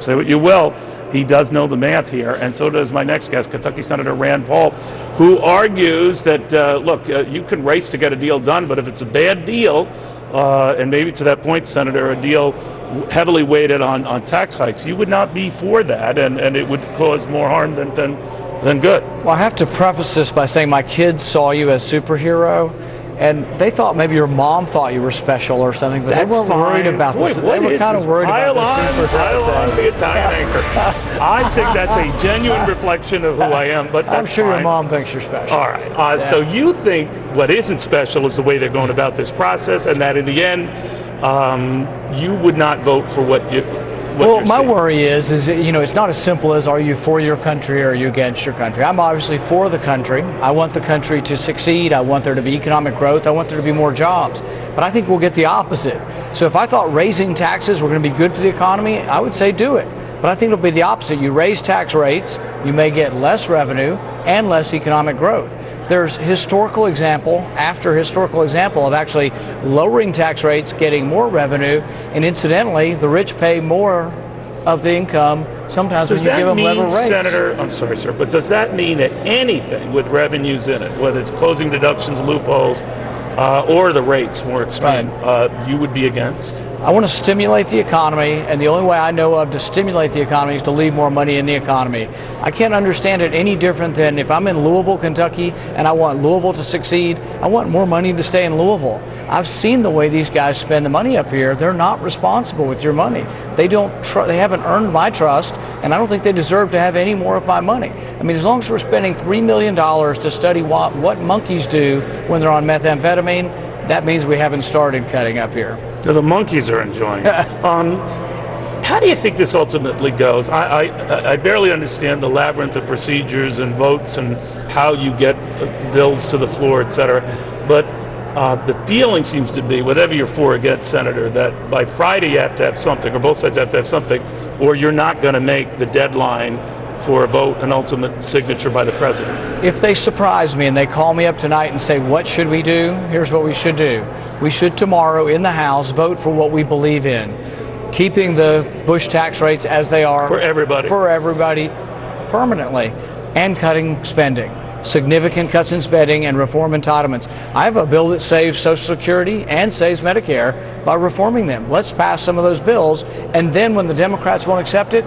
say what you will, he does know the math here, and so does my next guest, Kentucky Senator Rand Paul, who argues that, look, you can race to get a deal done, but if it's a bad deal, and maybe to that point, Senator, a deal heavily weighted on tax hikes, you would not be for that, and it would cause more harm than good. Well, I have to preface this by saying my kids saw you as superhero, and they thought maybe your mom thought you were special or something, but That's they weren't worried about this. They were kind of worried about this. Pile on the Italian anchor. I think that's a genuine reflection of who I am, but that's I'm sure fine. your mom thinks you're special. All right. So you think what isn't special is the way they're going about this process, and that in the end, you would not vote for what you. Well, my worry is it's not as simple as are you for your country or are you against your country. I'm obviously for the country. I want the country to succeed. I want there to be economic growth. I want there to be more jobs. But I think we'll get the opposite. So if I thought raising taxes were going to be good for the economy, I would say do it. But I think it'll be the opposite. You raise tax rates, you may get less revenue and less economic growth. There's historical example after historical example of actually lowering tax rates, getting more revenue, and incidentally, the rich pay more of the income sometimes when you give them level rates. Senator, I'm sorry, sir, but does that mean that anything with revenues in it, whether it's closing deductions, loopholes, or the rates more extreme, you would be against? I want to stimulate the economy, and the only way I know of to stimulate the economy is to leave more money in the economy. I can't understand it any different than if I'm in Louisville, Kentucky, and I want Louisville to succeed, I want more money to stay in Louisville. I've seen the way these guys spend the money up here. They're not responsible with your money. They haven't earned my trust, and I don't think they deserve to have any more of my money. I mean, as long as we're spending $3 million to study what monkeys do when they're on methamphetamine, that means we haven't started cutting up here. So the monkeys are enjoying it. How do you think this ultimately goes? I barely understand the labyrinth of procedures and votes and how you get bills to the floor, et cetera. But the feeling seems to be, whatever you're for or against, Senator, that by Friday you have to have something, or both sides have to have something, or you're not going to make the deadline for a vote and ultimate signature by the president. If they surprise me and they call me up tonight and say, what should we do? Here's what we should do. We should tomorrow in the House vote for what we believe in. Keeping the Bush tax rates as they are. For everybody. For everybody, permanently. And cutting spending. Significant cuts in spending and reform entitlements. I have a bill that saves Social Security and saves Medicare by reforming them. Let's pass some of those bills, and then when the Democrats won't accept it,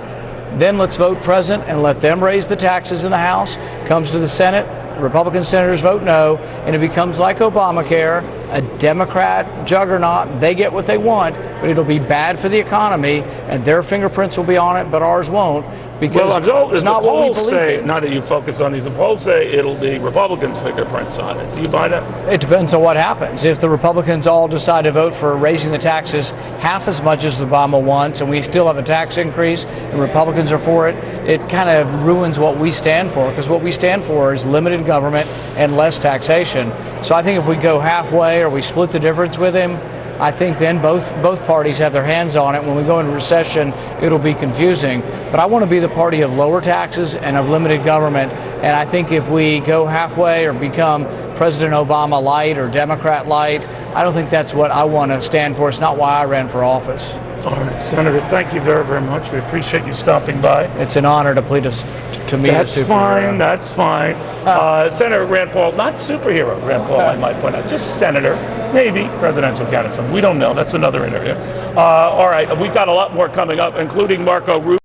then let's vote present and let them raise the taxes in the House. Comes to the Senate, Republican senators vote no, and it becomes like Obamacare, a Democrat juggernaut. They get what they want, but it'll be bad for the economy, and their fingerprints will be on it, but ours won't. Because it's not what we believe in. Not that you focus on these, the polls say it'll be Republicans' fingerprints on it. Do you buy that? It depends on what happens. If the Republicans all decide to vote for raising the taxes half as much as Obama wants, and we still have a tax increase, and Republicans are for it, it kind of ruins what we stand for, because what we stand for is limited government and less taxation. So I think if we go halfway or we split the difference with him, I think then both parties have their hands on it. When we go into recession, it'll be confusing. But I want to be the party of lower taxes and of limited government. And I think if we go halfway or become President Obama light or Democrat light, I don't think that's what I want to stand for. It's not why I ran for office. All right, Senator, thank you very, very much. We appreciate you stopping by. It's an honor to plead to me. That's fine. That's fine. Senator Rand Paul, not superhero Rand Paul, I might point out, just senator, maybe presidential candidate. We don't know. That's another interview. All right, we've got a lot more coming up, including Marco Rubio.